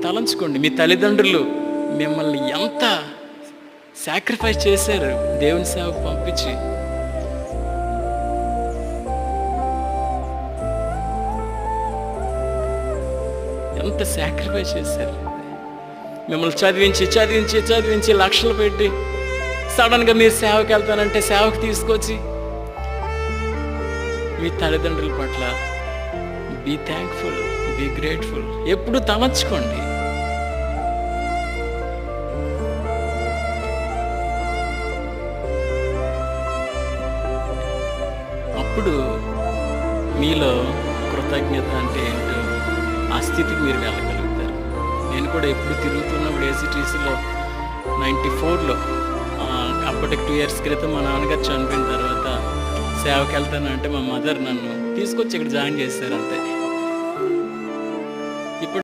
తలంచుకోండి, మీ తల్లిదండ్రులు మిమ్మల్ని ఎంత సాక్రిఫైస్ చేశారు దేవుని సేవకు పంపించి. ఎంత సాక్రిఫైస్ చేశారు. మిమ్మల్ని చదివించి చదివించి చదివించి లక్షలు పెట్టి సడన్గా మీరు సేవకి వెళ్తానంటే సేవకు తీసుకొచ్చి మీ తల్లిదండ్రుల పట్ల బీ థ్యాంక్ఫుల్, బీ గ్రేట్ఫుల్. ఎప్పుడు తలంచుకోండి. అప్పుడు మీలో కృతజ్ఞత అంటే ఏంటో ఆ స్థితికి మీరు వెళ్ళగలుగుతారు. నేను కూడా ఎప్పుడు తిరుగుతున్నప్పుడు ఏసీటీసీలో 94లో అప్పటికి 2 years క్రితం మా నాన్నగారు చనిపోయిన తర్వాత సేవకి వెళ్తానంటే మా మదర్ నన్ను తీసుకొచ్చి ఇక్కడ జాయిన్ చేశారంటే